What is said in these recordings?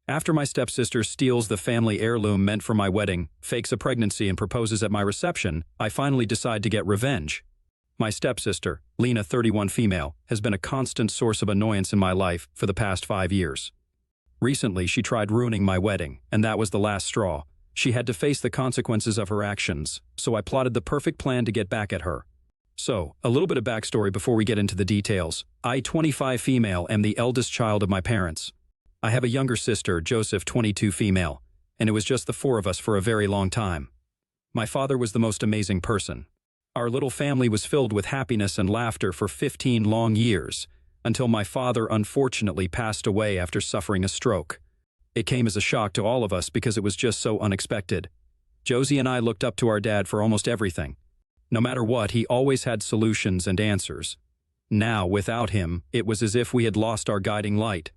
After my stepsister steals the family heirloom meant for my wedding, fakes a pregnancy and proposes at my reception, I finally decide to get revenge. My stepsister, Lena 31 female, has been a constant source of annoyance in my life for the past 5 years. Recently, she tried ruining my wedding, and that was the last straw. She had to face the consequences of her actions, so I plotted the perfect plan to get back at her. So, a little bit of backstory before we get into the details. I, 25 female, am the eldest child of my parents. I have a younger sister, Joseph, 22 female, and it was just the 4 of us for a very long time. My father was the most amazing person. Our little family was filled with happiness and laughter for 15 long years, until my father unfortunately passed away after suffering a stroke. It came as a shock to all of us because it was just so unexpected. Josie and I looked up to our dad for almost everything. No matter what, he always had solutions and answers. Now, without him, it was as if we had lost our guiding light.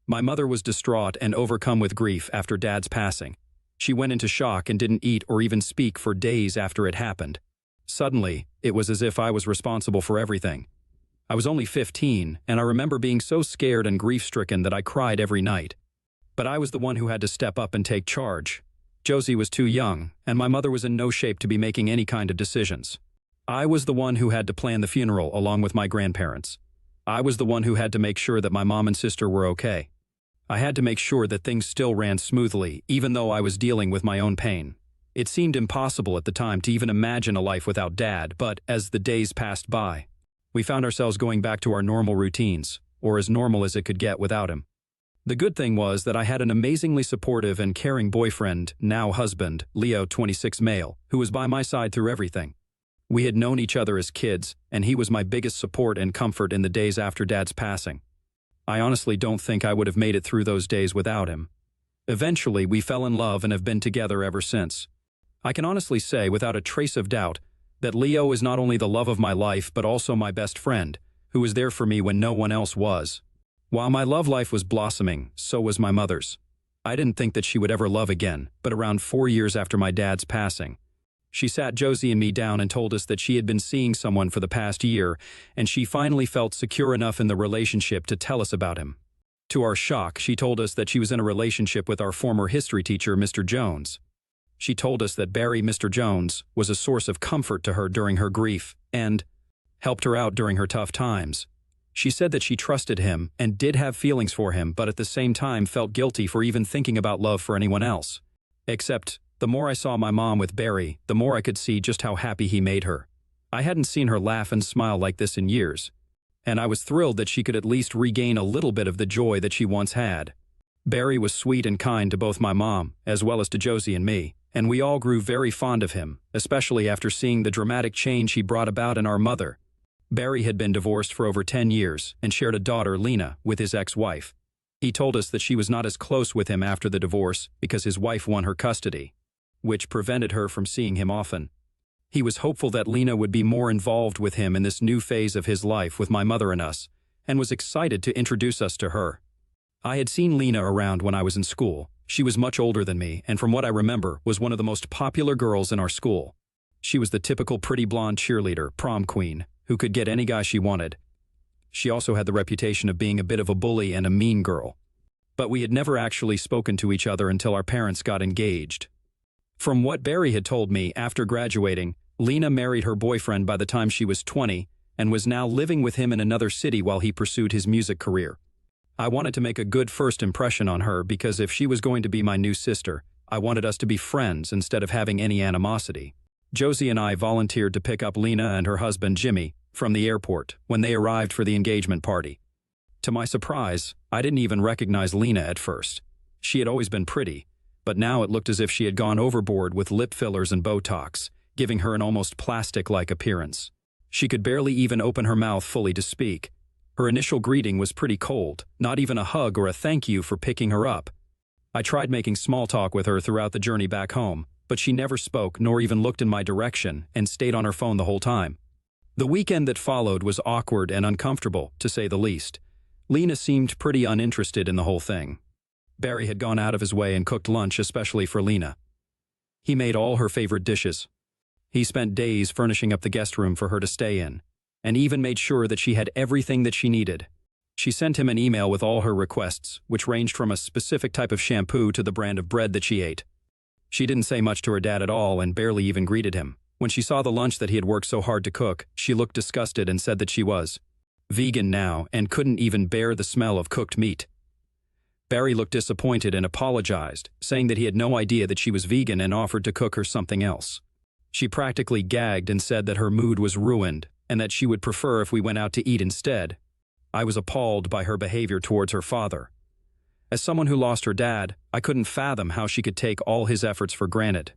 My mother was distraught and overcome with grief after Dad's passing. She went into shock and didn't eat or even speak for days after it happened. Suddenly, it was as if I was responsible for everything. I was only 15, and I remember being so scared and grief-stricken that I cried every night. But I was the one who had to step up and take charge. Josie was too young, and my mother was in no shape to be making any kind of decisions. I was the one who had to plan the funeral along with my grandparents. I was the one who had to make sure that my mom and sister were okay. I had to make sure that things still ran smoothly, even though I was dealing with my own pain. It seemed impossible at the time to even imagine a life without Dad, but as the days passed by, we found ourselves going back to our normal routines, or as normal as it could get without him. The good thing was that I had an amazingly supportive and caring boyfriend, now husband, Leo 26 male, who was by my side through everything. We had known each other as kids, and he was my biggest support and comfort in the days after Dad's passing. I honestly don't think I would have made it through those days without him. Eventually, we fell in love and have been together ever since. I can honestly say, without a trace of doubt, that Leo is not only the love of my life but also my best friend, who was there for me when no one else was. While my love life was blossoming, so was my mother's. I didn't think that she would ever love again, but around 4 years after my dad's passing, she sat Josie and me down and told us that she had been seeing someone for the past year, and she finally felt secure enough in the relationship to tell us about him. To our shock, she told us that she was in a relationship with our former history teacher, Mr. Jones. She told us that Barry, Mr. Jones, was a source of comfort to her during her grief and helped her out during her tough times. She said that she trusted him and did have feelings for him, but at the same time felt guilty for even thinking about love for anyone else. Except, the more I saw my mom with Barry, the more I could see just how happy he made her. I hadn't seen her laugh and smile like this in years, and I was thrilled that she could at least regain a little bit of the joy that she once had. Barry was sweet and kind to both my mom, as well as to Josie and me, and we all grew very fond of him, especially after seeing the dramatic change he brought about in our mother. Barry had been divorced for over 10 years and shared a daughter, Lena, with his ex-wife. He told us that she was not as close with him after the divorce because his wife won her custody, which prevented her from seeing him often. He was hopeful that Lena would be more involved with him in this new phase of his life with my mother and us, and was excited to introduce us to her. I had seen Lena around when I was in school. She was much older than me, and from what I remember, was one of the most popular girls in our school. She was the typical pretty blonde cheerleader, prom queen, who could get any guy she wanted. She also had the reputation of being a bit of a bully and a mean girl. But we had never actually spoken to each other until our parents got engaged. From what Barry had told me, after graduating, Lena married her boyfriend by the time she was 20 and was now living with him in another city while he pursued his music career. I wanted to make a good first impression on her because if she was going to be my new sister, I wanted us to be friends instead of having any animosity. Josie and I volunteered to pick up Lena and her husband Jimmy from the airport when they arrived for the engagement party. To my surprise, I didn't even recognize Lena at first. She had always been pretty, but now it looked as if she had gone overboard with lip fillers and Botox, giving her an almost plastic-like appearance. She could barely even open her mouth fully to speak. Her initial greeting was pretty cold, not even a hug or a thank you for picking her up. I tried making small talk with her throughout the journey back home, but she never spoke nor even looked in my direction and stayed on her phone the whole time. The weekend that followed was awkward and uncomfortable, to say the least. Lena seemed pretty uninterested in the whole thing. Barry had gone out of his way and cooked lunch especially for Lena. He made all her favorite dishes. He spent days furnishing up the guest room for her to stay in, and even made sure that she had everything that she needed. She sent him an email with all her requests, which ranged from a specific type of shampoo to the brand of bread that she ate. She didn't say much to her dad at all and barely even greeted him. When she saw the lunch that he had worked so hard to cook, she looked disgusted and said that she was vegan now and couldn't even bear the smell of cooked meat. Barry looked disappointed and apologized, saying that he had no idea that she was vegan and offered to cook her something else. She practically gagged and said that her mood was ruined and that she would prefer if we went out to eat instead. I was appalled by her behavior towards her father. As someone who lost her dad, I couldn't fathom how she could take all his efforts for granted.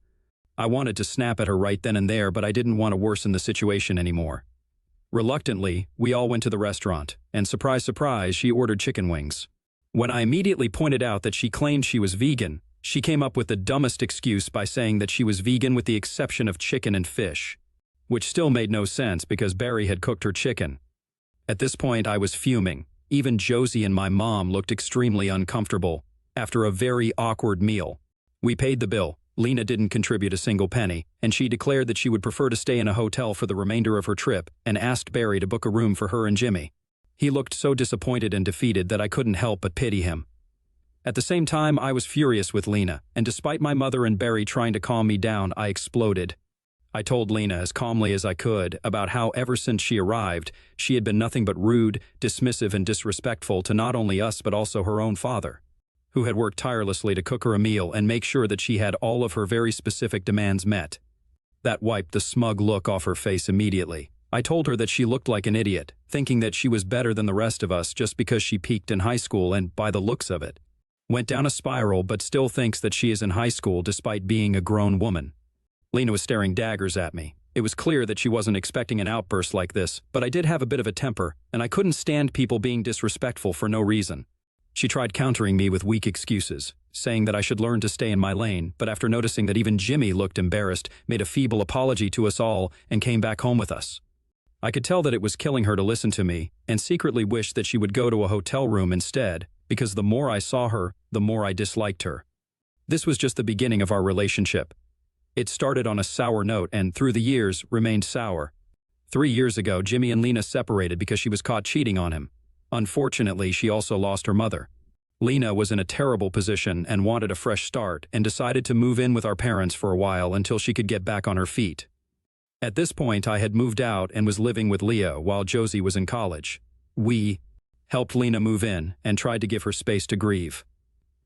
I wanted to snap at her right then and there, but I didn't want to worsen the situation anymore. Reluctantly, we all went to the restaurant, and surprise, surprise, she ordered chicken wings. When I immediately pointed out that she claimed she was vegan, she came up with the dumbest excuse by saying that she was vegan with the exception of chicken and fish, which still made no sense because Barry had cooked her chicken. At this point, I was fuming. Even Josie and my mom looked extremely uncomfortable. After a very awkward meal, we paid the bill. Lena didn't contribute a single penny, and she declared that she would prefer to stay in a hotel for the remainder of her trip and asked Barry to book a room for her and Jimmy. He looked so disappointed and defeated that I couldn't help but pity him. At the same time, I was furious with Lena, and despite my mother and Barry trying to calm me down, I exploded. I told Lena as calmly as I could about how ever since she arrived, she had been nothing but rude, dismissive, and disrespectful to not only us but also her own father, who had worked tirelessly to cook her a meal and make sure that she had all of her very specific demands met. That wiped the smug look off her face immediately. I told her that she looked like an idiot, thinking that she was better than the rest of us just because she peaked in high school and, by the looks of it, went down a spiral but still thinks that she is in high school despite being a grown woman. Lena was staring daggers at me. It was clear that she wasn't expecting an outburst like this, but I did have a bit of a temper, and I couldn't stand people being disrespectful for no reason. She tried countering me with weak excuses, saying that I should learn to stay in my lane, but after noticing that even Jimmy looked embarrassed, made a feeble apology to us all and came back home with us. I could tell that it was killing her to listen to me, and secretly wished that she would go to a hotel room instead, because the more I saw her, the more I disliked her. This was just the beginning of our relationship. It started on a sour note and, through the years, remained sour. 3 years ago, Jimmy and Lena separated because she was caught cheating on him. Unfortunately, she also lost her mother. Lena was in a terrible position and wanted a fresh start and decided to move in with our parents for a while until she could get back on her feet. At this point, I had moved out and was living with Leo while Josie was in college. We helped Lena move in and tried to give her space to grieve.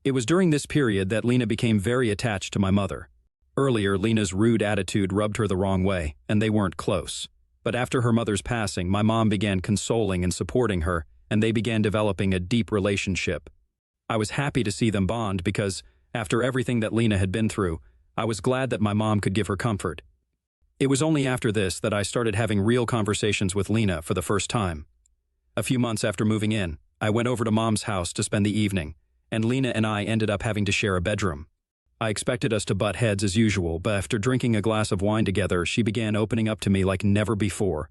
It was during this period that Lena became very attached to my mother. Earlier, Lena's rude attitude rubbed her the wrong way, and they weren't close. But after her mother's passing, my mom began consoling and supporting her, and they began developing a deep relationship. I was happy to see them bond because, after everything that Lena had been through, I was glad that my mom could give her comfort. It was only after this that I started having real conversations with Lena for the first time. A few months after moving in, I went over to Mom's house to spend the evening, and Lena and I ended up having to share a bedroom. I expected us to butt heads as usual, but after drinking a glass of wine together, she began opening up to me like never before.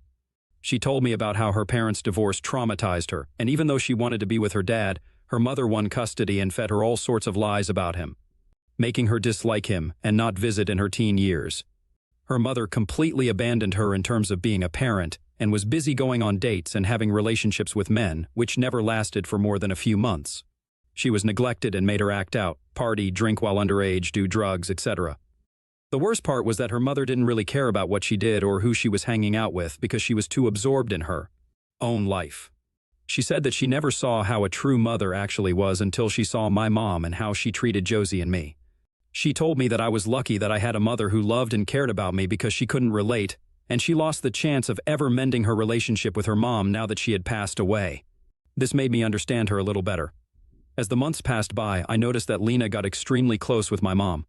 She told me about how her parents' divorce traumatized her, and even though she wanted to be with her dad, her mother won custody and fed her all sorts of lies about him, making her dislike him and not visit in her teen years. Her mother completely abandoned her in terms of being a parent and was busy going on dates and having relationships with men, which never lasted for more than a few months. She was neglected and made her act out, party, drink while underage, do drugs, etc. The worst part was that her mother didn't really care about what she did or who she was hanging out with because she was too absorbed in her own life. She said that she never saw how a true mother actually was until she saw my mom and how she treated Josie and me. She told me that I was lucky that I had a mother who loved and cared about me because she couldn't relate, and she lost the chance of ever mending her relationship with her mom now that she had passed away. This made me understand her a little better. As the months passed by, I noticed that Lena got extremely close with my mom.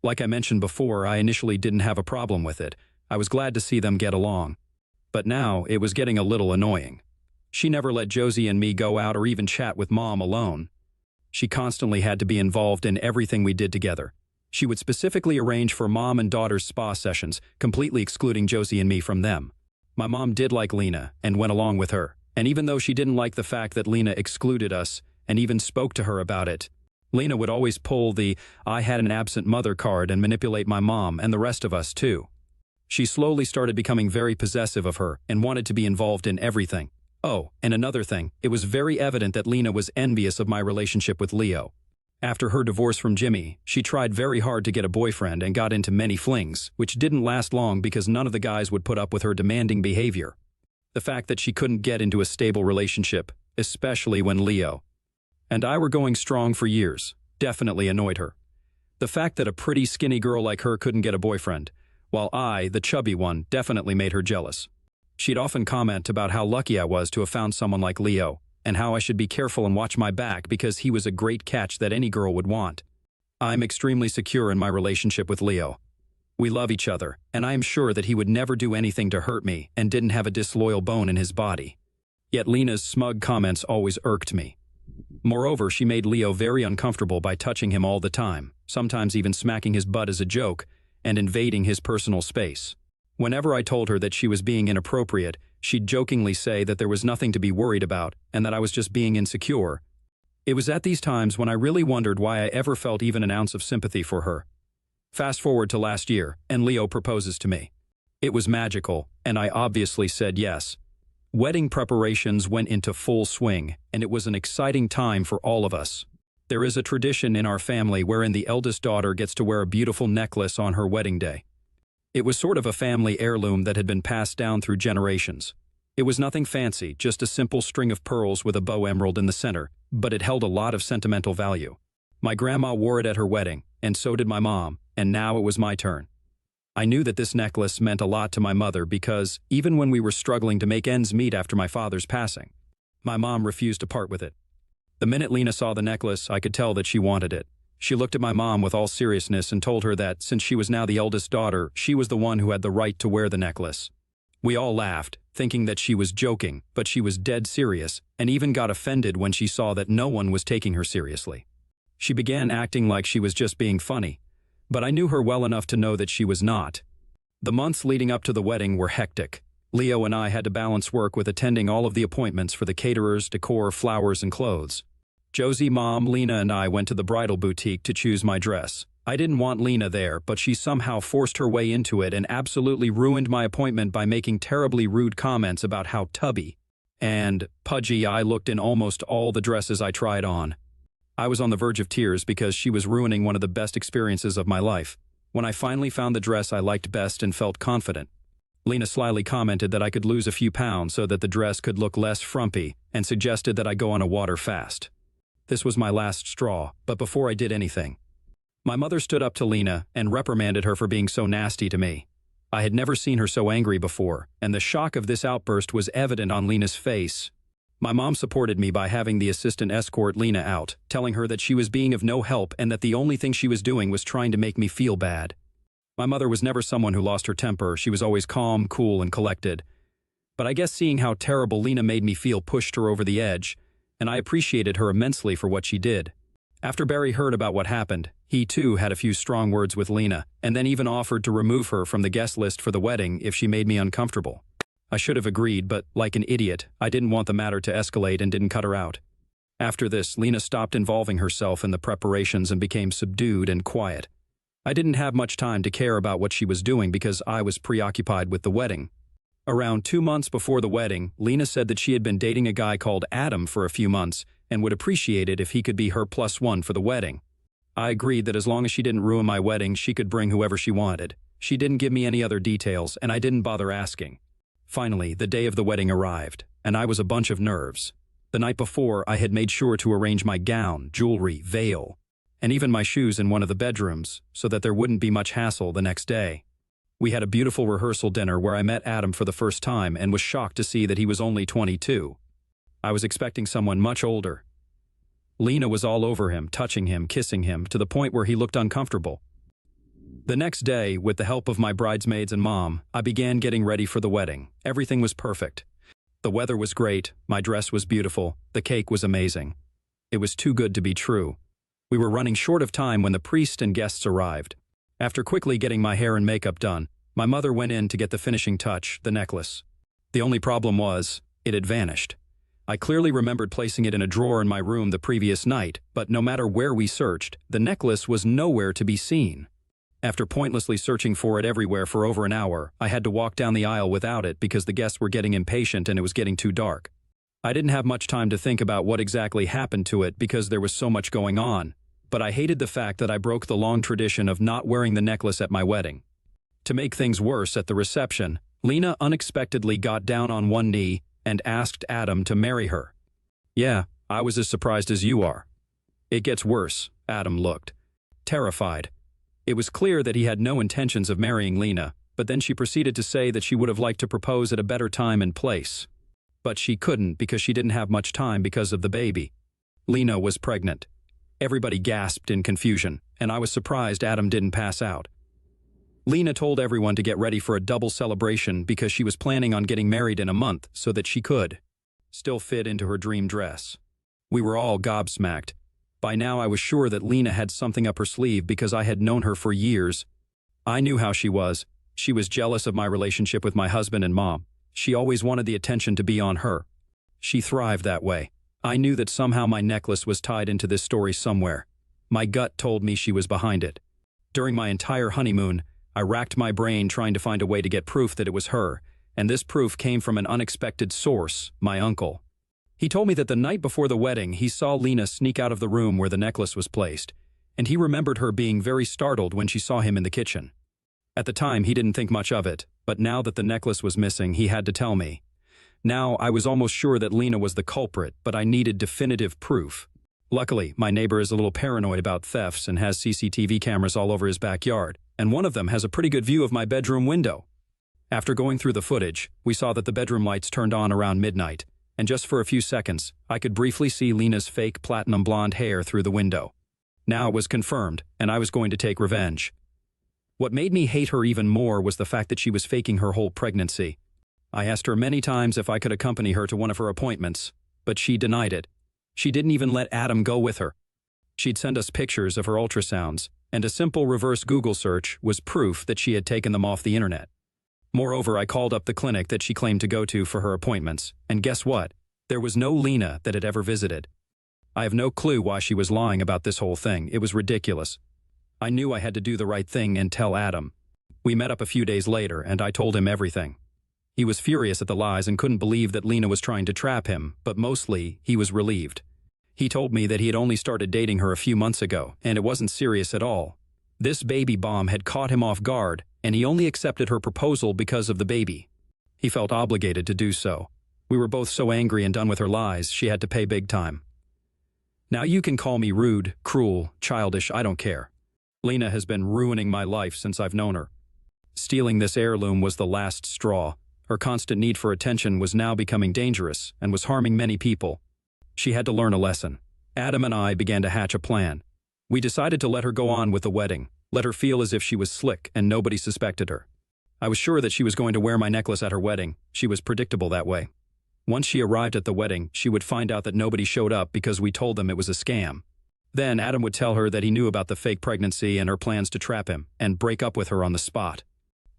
Like I mentioned before, I initially didn't have a problem with it. I was glad to see them get along. But now, it was getting a little annoying. She never let Josie and me go out or even chat with Mom alone. She constantly had to be involved in everything we did together. She would specifically arrange for Mom and daughter's spa sessions, completely excluding Josie and me from them. My mom did like Lena and went along with her, and even though she didn't like the fact that Lena excluded us and even spoke to her about it, Lena would always pull the "I had an absent mother" card and manipulate my mom and the rest of us too. She slowly started becoming very possessive of her and wanted to be involved in everything. Oh, and another thing, it was very evident that Lena was envious of my relationship with Leo. After her divorce from Jimmy, she tried very hard to get a boyfriend and got into many flings, which didn't last long because none of the guys would put up with her demanding behavior. The fact that she couldn't get into a stable relationship, especially when Leo and I were going strong for years, definitely annoyed her. The fact that a pretty skinny girl like her couldn't get a boyfriend, while I, the chubby one, definitely made her jealous. She'd often comment about how lucky I was to have found someone like Leo, and how I should be careful and watch my back because he was a great catch that any girl would want. I'm extremely secure in my relationship with Leo. We love each other, and I am sure that he would never do anything to hurt me and didn't have a disloyal bone in his body. Yet Lena's smug comments always irked me. Moreover, she made Leo very uncomfortable by touching him all the time, sometimes even smacking his butt as a joke, and invading his personal space. Whenever I told her that she was being inappropriate, she'd jokingly say that there was nothing to be worried about and that I was just being insecure. It was at these times when I really wondered why I ever felt even an ounce of sympathy for her. Fast forward to last year, and Leo proposes to me. It was magical, and I obviously said yes. Wedding preparations went into full swing, and it was an exciting time for all of us. There is a tradition in our family wherein the eldest daughter gets to wear a beautiful necklace on her wedding day. It was sort of a family heirloom that had been passed down through generations. It was nothing fancy, just a simple string of pearls with a bow emerald in the center, but it held a lot of sentimental value. My grandma wore it at her wedding, and so did my mom, and now it was my turn. I knew that this necklace meant a lot to my mother because, even when we were struggling to make ends meet after my father's passing, my mom refused to part with it. The minute Lena saw the necklace, I could tell that she wanted it. She looked at my mom with all seriousness and told her that, since she was now the eldest daughter, she was the one who had the right to wear the necklace. We all laughed, thinking that she was joking, but she was dead serious, and even got offended when she saw that no one was taking her seriously. She began acting like she was just being funny, but I knew her well enough to know that she was not. The months leading up to the wedding were hectic. Leo and I had to balance work with attending all of the appointments for the caterers, decor, flowers, and clothes. Josie, Mom, Lena, and I went to the bridal boutique to choose my dress. I didn't want Lena there, but she somehow forced her way into it and absolutely ruined my appointment by making terribly rude comments about how tubby and pudgy I looked in almost all the dresses I tried on. I was on the verge of tears because she was ruining one of the best experiences of my life. When I finally found the dress I liked best and felt confident, Lena slyly commented that I could lose a few pounds so that the dress could look less frumpy and suggested that I go on a water fast. This was my last straw, but before I did anything, my mother stood up to Lena and reprimanded her for being so nasty to me. I had never seen her so angry before, and the shock of this outburst was evident on Lena's face. My mom supported me by having the assistant escort Lena out, telling her that she was being of no help and that the only thing she was doing was trying to make me feel bad. My mother was never someone who lost her temper. She was always calm, cool, and collected. But I guess seeing how terrible Lena made me feel pushed her over the edge, and I appreciated her immensely for what she did. After Barry heard about what happened, he too had a few strong words with Lena, and then even offered to remove her from the guest list for the wedding if she made me uncomfortable. I should have agreed, but like an idiot, I didn't want the matter to escalate and didn't cut her out. After this, Lena stopped involving herself in the preparations and became subdued and quiet. I didn't have much time to care about what she was doing because I was preoccupied with the wedding. Around 2 months before the wedding, Lena said that she had been dating a guy called Adam for a few months and would appreciate it if he could be her +1 for the wedding. I agreed that as long as she didn't ruin my wedding, she could bring whoever she wanted. She didn't give me any other details, and I didn't bother asking. Finally, the day of the wedding arrived, and I was a bunch of nerves. The night before, I had made sure to arrange my gown, jewelry, veil, and even my shoes in one of the bedrooms so that there wouldn't be much hassle the next day. We had a beautiful rehearsal dinner where I met Adam for the first time and was shocked to see that he was only 22. I was expecting someone much older. Lena was all over him, touching him, kissing him, to the point where he looked uncomfortable. The next day, with the help of my bridesmaids and mom, I began getting ready for the wedding. Everything was perfect. The weather was great, my dress was beautiful, the cake was amazing. It was too good to be true. We were running short of time when the priest and guests arrived. After quickly getting my hair and makeup done, my mother went in to get the finishing touch, the necklace. The only problem was, it had vanished. I clearly remembered placing it in a drawer in my room the previous night, but no matter where we searched, the necklace was nowhere to be seen. After pointlessly searching for it everywhere for over an hour, I had to walk down the aisle without it because the guests were getting impatient and it was getting too dark. I didn't have much time to think about what exactly happened to it because there was so much going on, but I hated the fact that I broke the long tradition of not wearing the necklace at my wedding. To make things worse, at the reception, Lena unexpectedly got down on one knee and asked Adam to marry her. Yeah, I was as surprised as you are. It gets worse. Adam looked terrified. It was clear that he had no intentions of marrying Lena, but then she proceeded to say that she would have liked to propose at a better time and place. But she couldn't because she didn't have much time because of the baby. Lena was pregnant. Everybody gasped in confusion, and I was surprised Adam didn't pass out. Lena told everyone to get ready for a double celebration because she was planning on getting married in a month so that she could still fit into her dream dress. We were all gobsmacked. By now I was sure that Lena had something up her sleeve because I had known her for years. I knew how she was. She was jealous of my relationship with my husband and mom. She always wanted the attention to be on her. She thrived that way. I knew that somehow my necklace was tied into this story somewhere. My gut told me she was behind it. During my entire honeymoon, I racked my brain trying to find a way to get proof that it was her, and this proof came from an unexpected source, my uncle. He told me that the night before the wedding, he saw Lena sneak out of the room where the necklace was placed, and he remembered her being very startled when she saw him in the kitchen. At the time, he didn't think much of it, but now that the necklace was missing, he had to tell me. Now, I was almost sure that Lena was the culprit, but I needed definitive proof. Luckily, my neighbor is a little paranoid about thefts and has CCTV cameras all over his backyard, and one of them has a pretty good view of my bedroom window. After going through the footage, we saw that the bedroom lights turned on around midnight, and just for a few seconds, I could briefly see Lena's fake platinum blonde hair through the window. Now it was confirmed, and I was going to take revenge. What made me hate her even more was the fact that she was faking her whole pregnancy. I asked her many times if I could accompany her to one of her appointments, but she denied it. She didn't even let Adam go with her. She'd send us pictures of her ultrasounds, and a simple reverse Google search was proof that she had taken them off the internet. Moreover, I called up the clinic that she claimed to go to for her appointments, and guess what? There was no Lena that had ever visited. I have no clue why she was lying about this whole thing. It was ridiculous. I knew I had to do the right thing and tell Adam. We met up a few days later, and I told him everything. He was furious at the lies and couldn't believe that Lena was trying to trap him, but mostly, he was relieved. He told me that he had only started dating her a few months ago, and it wasn't serious at all. This baby bomb had caught him off guard, and he only accepted her proposal because of the baby. He felt obligated to do so. We were both so angry and done with her lies, she had to pay big time. Now you can call me rude, cruel, childish, I don't care. Lena has been ruining my life since I've known her. Stealing this heirloom was the last straw. Her constant need for attention was now becoming dangerous and was harming many people. She had to learn a lesson. Adam and I began to hatch a plan. We decided to let her go on with the wedding, let her feel as if she was slick and nobody suspected her. I was sure that she was going to wear my necklace at her wedding. She was predictable that way. Once she arrived at the wedding, she would find out that nobody showed up because we told them it was a scam. Then Adam would tell her that he knew about the fake pregnancy and her plans to trap him, and break up with her on the spot.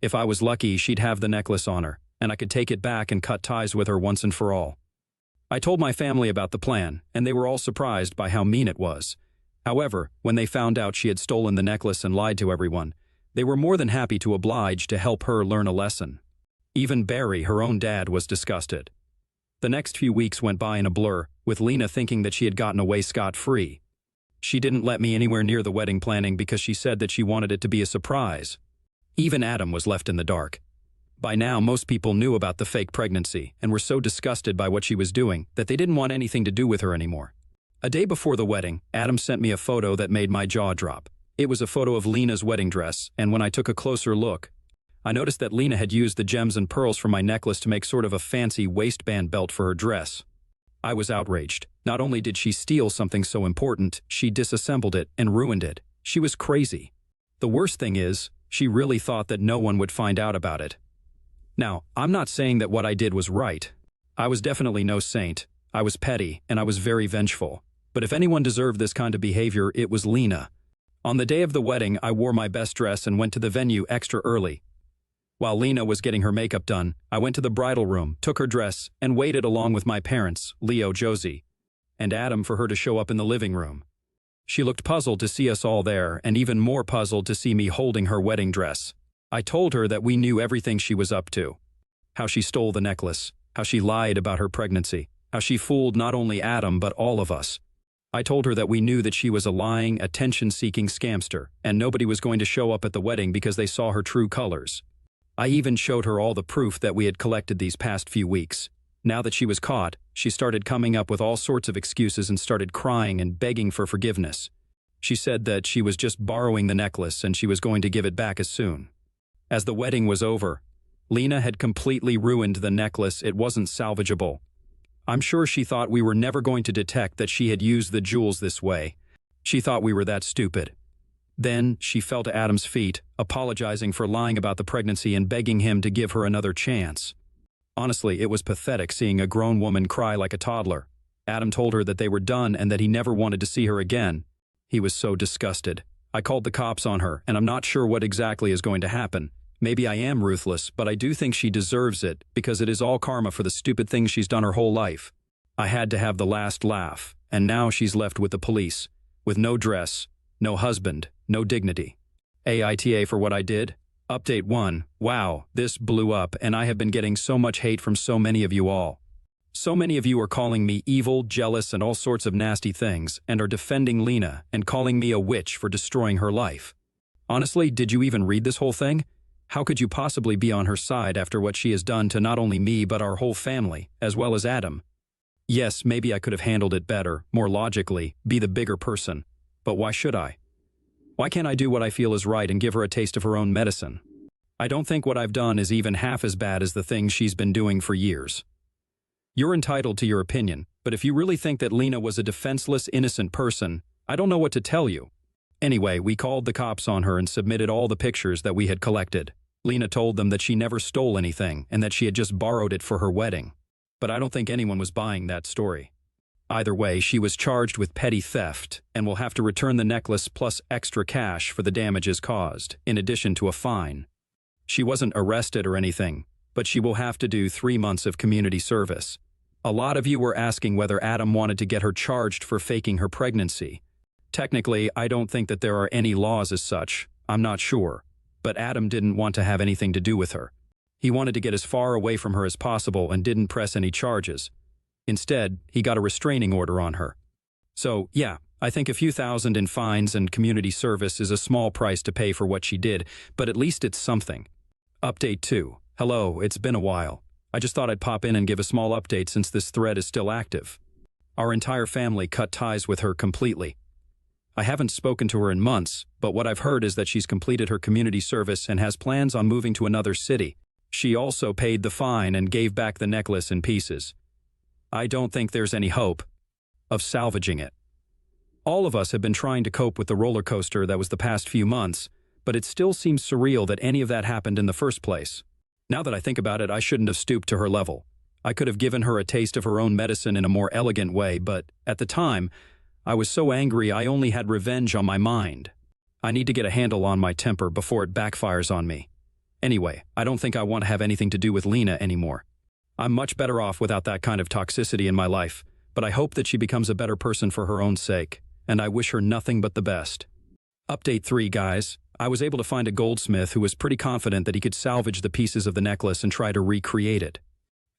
If I was lucky, she'd have the necklace on her, and I could take it back and cut ties with her once and for all. I told my family about the plan, and they were all surprised by how mean it was. However, when they found out she had stolen the necklace and lied to everyone, they were more than happy to oblige to help her learn a lesson. Even Barry, her own dad, was disgusted. The next few weeks went by in a blur, with Lena thinking that she had gotten away scot-free. She didn't let me anywhere near the wedding planning because she said that she wanted it to be a surprise. Even Adam was left in the dark. By now, most people knew about the fake pregnancy and were so disgusted by what she was doing that they didn't want anything to do with her anymore. A day before the wedding, Adam sent me a photo that made my jaw drop. It was a photo of Lena's wedding dress, and when I took a closer look, I noticed that Lena had used the gems and pearls from my necklace to make sort of a fancy waistband belt for her dress. I was outraged. Not only did she steal something so important, she disassembled it and ruined it. She was crazy. The worst thing is, she really thought that no one would find out about it. Now, I'm not saying that what I did was right. I was definitely no saint. I was petty, and I was very vengeful. But if anyone deserved this kind of behavior, it was Lena. On the day of the wedding, I wore my best dress and went to the venue extra early. While Lena was getting her makeup done, I went to the bridal room, took her dress, and waited along with my parents, Leo, Josie, and Adam for her to show up in the living room. She looked puzzled to see us all there, and even more puzzled to see me holding her wedding dress. I told her that we knew everything she was up to. How she stole the necklace, how she lied about her pregnancy, How she fooled not only Adam but all of us. I told her that we knew that she was a lying, attention-seeking scamster, and nobody was going to show up at the wedding because they saw her true colors. I even showed her all the proof that we had collected these past few weeks. Now that she was caught, she started coming up with all sorts of excuses and started crying and begging for forgiveness. She said that she was just borrowing the necklace and she was going to give it back as soon. As the wedding was over, Lena had completely ruined the necklace. It wasn't salvageable. I'm sure she thought we were never going to detect that she had used the jewels this way. She thought we were that stupid. Then she fell to Adam's feet, apologizing for lying about the pregnancy and begging him to give her another chance. Honestly, it was pathetic seeing a grown woman cry like a toddler. Adam told her that they were done and that he never wanted to see her again. He was so disgusted. I called the cops on her, and I'm not sure what exactly is going to happen. Maybe I am ruthless, but I do think she deserves it because it is all karma for the stupid things she's done her whole life. I had to have the last laugh, and now she's left with the police, with no dress, no husband, no dignity. AITA for what I did? Update 1. Wow, this blew up, and I have been getting so much hate from so many of you all. So many of you are calling me evil, jealous, and all sorts of nasty things, and are defending Lena and calling me a witch for destroying her life. Honestly, did you even read this whole thing? How could you possibly be on her side after what she has done to not only me but our whole family, as well as Adam? Yes, maybe I could have handled it better, more logically, be the bigger person. But why should I? Why can't I do what I feel is right and give her a taste of her own medicine? I don't think what I've done is even half as bad as the things she's been doing for years. You're entitled to your opinion, but if you really think that Lena was a defenseless, innocent person, I don't know what to tell you. Anyway, we called the cops on her and submitted all the pictures that we had collected. Lena told them that she never stole anything and that she had just borrowed it for her wedding. But I don't think anyone was buying that story. Either way, she was charged with petty theft and will have to return the necklace plus extra cash for the damages caused, in addition to a fine. She wasn't arrested or anything, but she will have to do 3 months of community service. A lot of you were asking whether Adam wanted to get her charged for faking her pregnancy. Technically, I don't think that there are any laws as such. I'm not sure. But Adam didn't want to have anything to do with her. He wanted to get as far away from her as possible and didn't press any charges. Instead, he got a restraining order on her. So, yeah, I think a few thousand in fines and community service is a small price to pay for what she did, but at least it's something. Update 2. Hello, it's been a while. I just thought I'd pop in and give a small update since this thread is still active. Our entire family cut ties with her completely. I haven't spoken to her in months, but what I've heard is that she's completed her community service and has plans on moving to another city. She also paid the fine and gave back the necklace in pieces. I don't think there's any hope of salvaging it. All of us have been trying to cope with the roller coaster that was the past few months, but it still seems surreal that any of that happened in the first place. Now that I think about it, I shouldn't have stooped to her level. I could have given her a taste of her own medicine in a more elegant way, but at the time, I was so angry I only had revenge on my mind. I need to get a handle on my temper before it backfires on me. Anyway, I don't think I want to have anything to do with Lena anymore. I'm much better off without that kind of toxicity in my life, but I hope that she becomes a better person for her own sake, and I wish her nothing but the best. Update 3, guys. I was able to find a goldsmith who was pretty confident that he could salvage the pieces of the necklace and try to recreate it.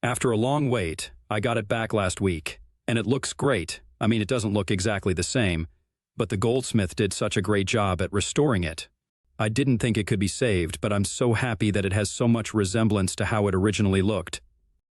After a long wait, I got it back last week, and it looks great. I mean, it doesn't look exactly the same, but the goldsmith did such a great job at restoring it. I didn't think it could be saved, but I'm so happy that it has so much resemblance to how it originally looked.